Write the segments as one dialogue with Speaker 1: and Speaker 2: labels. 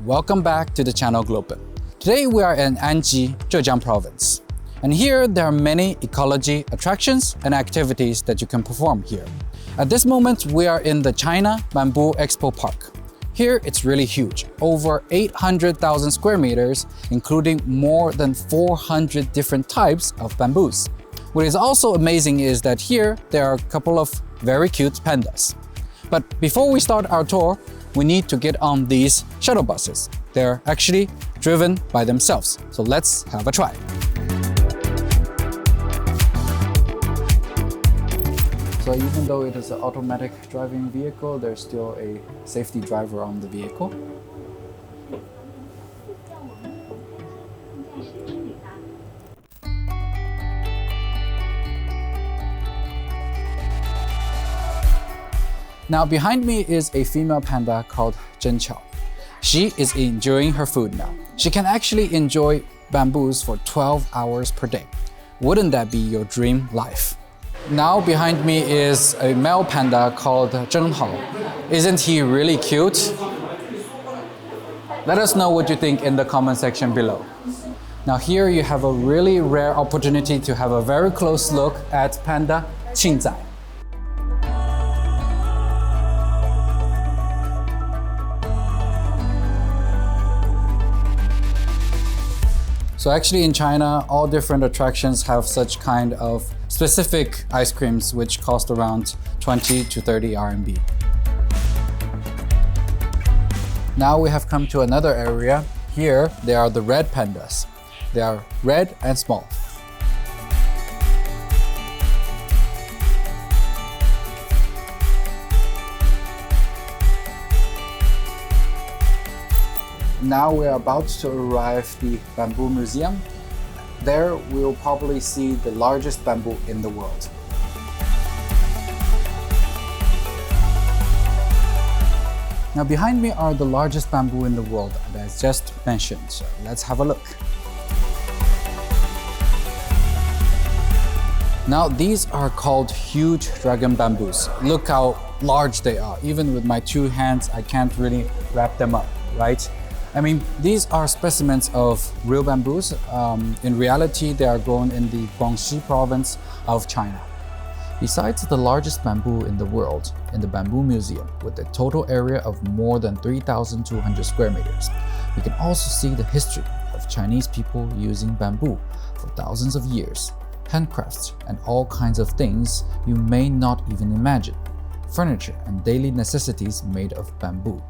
Speaker 1: welcome back to the channel Global. Today we are in Anji, Zhejiang province. And here there are many ecology attractions and activities that you can perform here. At this moment we are in the China Bamboo Expo Park. Here it's really huge, over 800,000 square meters, including more than 400 different types of bamboos. What is also amazing is that here there are a couple of very cute pandas. But before we start our tour, we need to get on these shuttle buses. They're actually driven by themselves. So let's have a try. So even though it is an automatic driving vehicle, there's still a safety driver on the vehicle. Now behind me is a female panda called Zhenqiao. She is enjoying her food now. She can actually enjoy bamboos for 12 hours per day. Wouldn't that be your dream life? Now behind me is a male panda called Zhenghao. Isn't he really cute? Let us know what you think in the comment section below. Now here you have a really rare opportunity to have a very close look at panda Qingzai. So actually in China, all different attractions have such kind of specific ice creams which cost around 20 to 30 RMB. Now we have come to another area. Here, there are the red pandas. They are red and small. Now we're about to arrive at the Bamboo Museum. There we'll probably see the largest bamboo in the world. Now behind me are the largest bamboo in the world that I just mentioned. So let's have a look. Now these are called huge dragon bamboos. Look how large they are. Even with my two hands, I can't really wrap them up, right? I mean, these are specimens of real bamboos. In reality, they are grown in the Guangxi province of China. Besides the largest bamboo in the world, in the Bamboo Museum, with a total area of more than 3,200 square meters, we can also see the history of Chinese people using bamboo for thousands of years, handcrafts, and all kinds of things you may not even imagine. Furniture and daily necessities made of bamboo,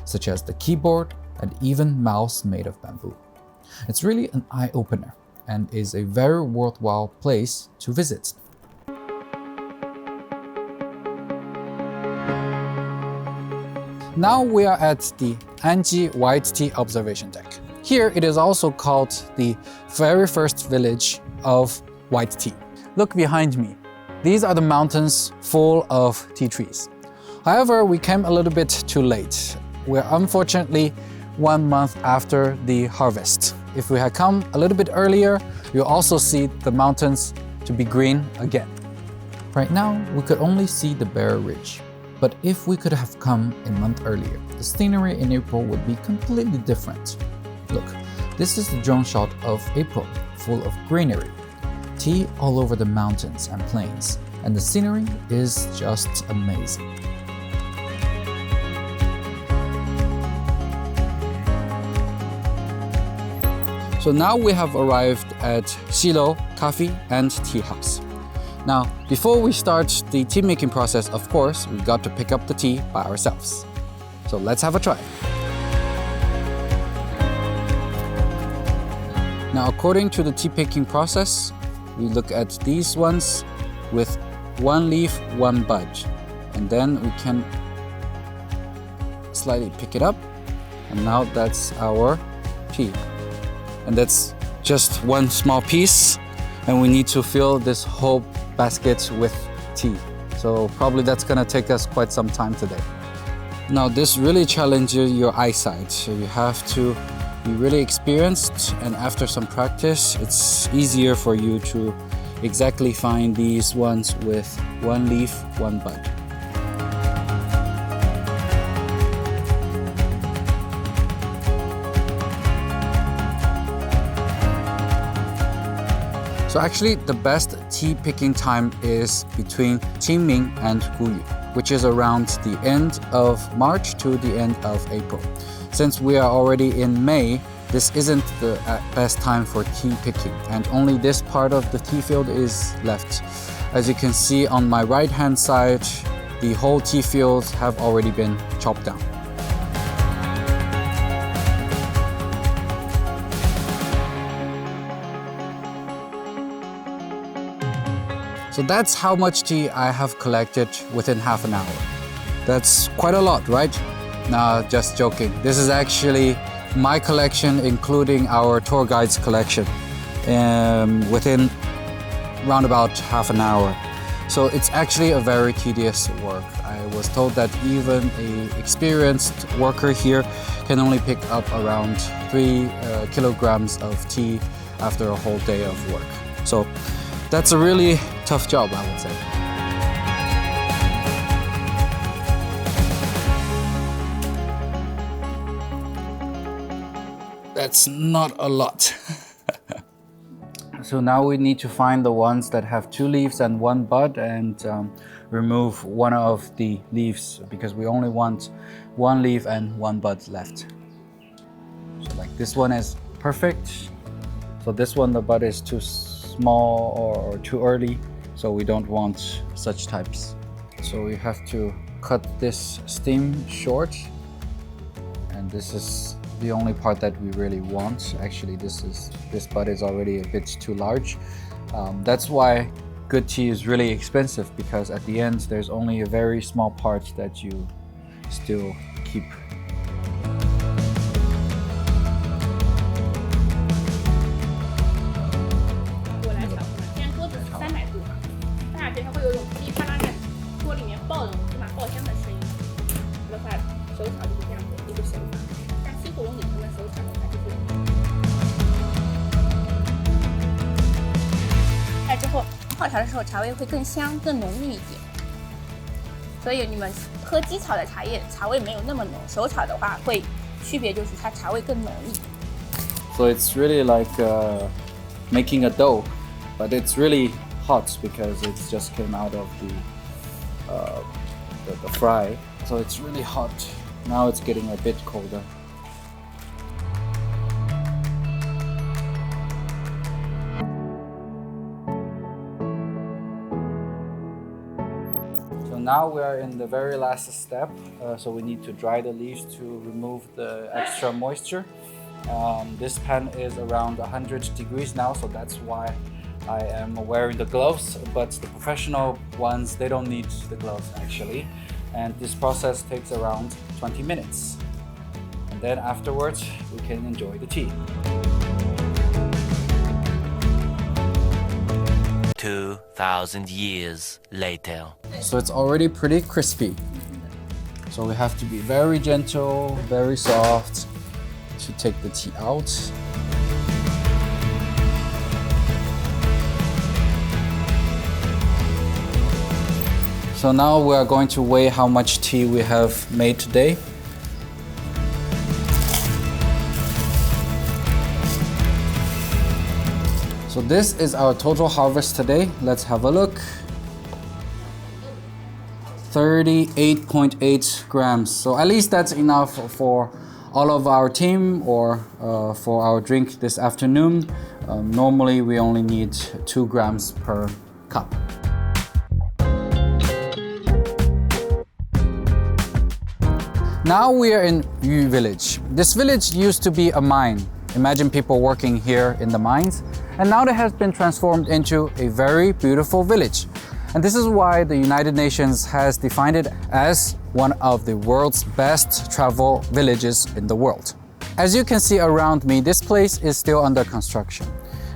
Speaker 1: such as the keyboard, and even mouse made of bamboo. It's really an eye-opener and is a very worthwhile place to visit. Now we are at the Anji White Tea Observation Deck. Here it is also called the very first village of white tea. Look behind me. These are the mountains full of tea trees. However, we came a little bit too late. We're unfortunately 1 month after the harvest. If we had come a little bit earlier, you'll also see the mountains to be green again. Right now, we could only see the bare ridge. But if we could have come a month earlier, the scenery in April would be completely different. Look, this is the drone shot of April, full of greenery. Tea all over the mountains and plains, and the scenery is just amazing. So now we have arrived at Xilo Coffee and Tea House. Now, before we start the tea making process, of course, we got to pick up the tea by ourselves. So let's have a try. Now, according to the tea picking process, we look at these ones with 1 leaf, 1 bud. And then we can slightly pick it up. And now that's our tea. And that's just 1 small piece, and we need to fill this whole basket with tea. So probably that's gonna take us quite some time today. Now this really challenges your eyesight. So you have to be really experienced, and after some practice, it's easier for you to exactly find these ones with 1 leaf, 1 bud. So actually the best tea picking time is between Qingming and Guyu, which is around the end of March to the end of April. Since we are already in May, this isn't the best time for tea picking, and only this part of the tea field is left. As you can see on my right hand side, the whole tea fields have already been chopped down. So that's how much tea I have collected within half an hour. That's quite a lot, right? Nah, just joking. This is actually my collection, including our tour guide's collection, within around about half an hour. So it's actually a very tedious work. I was told that even an experienced worker here can only pick up around 3 kilograms of tea after a whole day of work. So that's a really tough job, I would say. That's not a lot. So now we need to find the ones that have 2 leaves and 1 bud and remove one of the leaves because we only want 1 leaf and 1 bud left. So like this one is perfect. So this one, the bud is too small or too early, so we don't want such types. So we have to cut this stem short, and this is the only part that we really want. Actually, this bud is already a bit too large. That's why good tea is really expensive, because at the end there's only a very small part that you still keep.
Speaker 2: 泡茶的时候茶味会更香更浓郁一点，所以你们喝机炒的茶叶茶味没有那么浓，手炒的话会区别就是它茶味更浓郁。
Speaker 1: So it's really like making a dough, but it's really hot because it just came out of the fry. So it's really hot. Now it's getting a bit colder. Now we are in the very last step, so we need to dry the leaves to remove the extra moisture. This pan is around 100 degrees now, so that's why I am wearing the gloves, but the professional ones, they don't need the gloves actually. And this process takes around 20 minutes. And then afterwards, we can enjoy the tea.
Speaker 3: 2,000 years later.
Speaker 1: So it's already pretty crispy. So we have to be very gentle, very soft to take the tea out. So now we are going to weigh how much tea we have made today. So this is our total harvest today. Let's have a look. 38.8 grams. So at least that's enough for all of our team or for our drink this afternoon. Normally we only need 2 grams per cup. Now we are in Yu village. This village used to be a mine. Imagine people working here in the mines. And now it has been transformed into a very beautiful village. And this is why the United Nations has defined it as one of the world's best travel villages in the world. As you can see around me, this place is still under construction.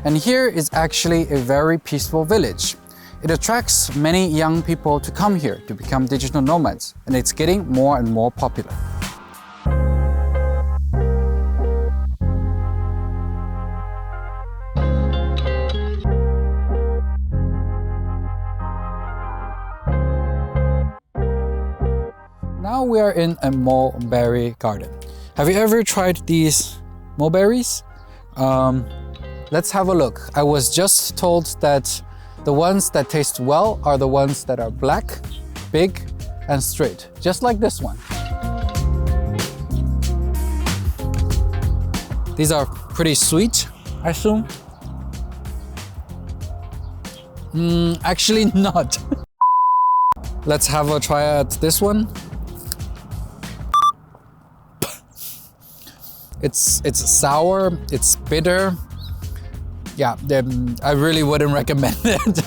Speaker 1: And here is actually a very peaceful village. It attracts many young people to come here to become digital nomads, and it's getting more and more popular. Now we are in a mulberry garden. Have you ever tried these mulberries? let's have a look. I was just told that the ones that taste well are the ones that are black, big, and straight, just like this one. These are pretty sweet, I assume. Actually not. Let's have a try at this one. It's sour, it's bitter. Yeah, I really wouldn't recommend it.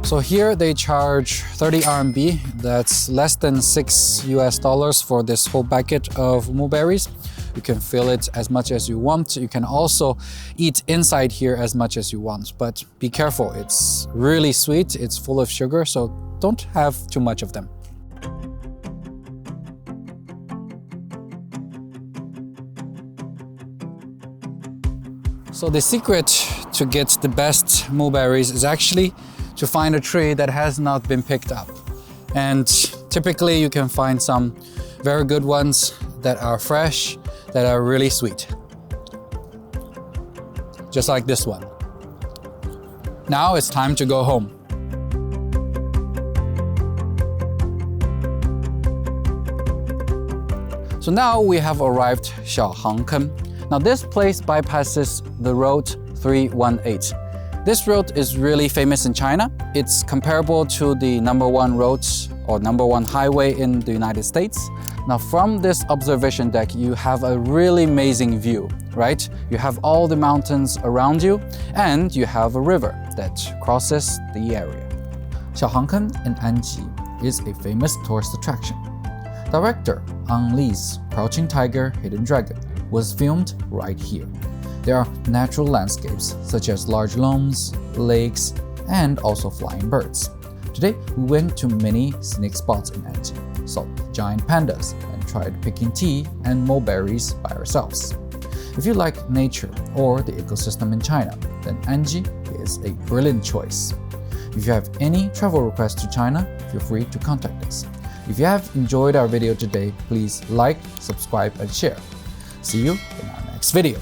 Speaker 1: So here they charge 30 RMB, that's less than $6 for this whole bucket of mulberries. You can fill it as much as you want. You can also eat inside here as much as you want, but be careful, it's really sweet, it's full of sugar, so don't have too much of them. So the secret to get the best mulberries is actually to find a tree that has not been picked up. And typically you can find some very good ones that are fresh, that are really sweet. Just like this one. Now it's time to go home. So now we have arrived xiaohangkeng. Now this place bypasses the road 318. This road is really famous in China. It's comparable to the #1 road or #1 highway in the United States. Now from this observation deck, you have a really amazing view, right? You have all the mountains around you and you have a river that crosses the area. xiaohangkeng&Ending is a famous tourist attraction. Director Ang Lee's Crouching Tiger, Hidden Dragon was filmed right here. There are natural landscapes such as large lawns, lakes, and also flying birds. Today, we went to many scenic spots in Anji, saw giant pandas, and tried picking tea and mulberries by ourselves. If you like nature or the ecosystem in China, then Anji is a brilliant choice. If you have any travel requests to China, feel free to contact us. If you have enjoyed our video today, please like, subscribe, and share. See you in our next video.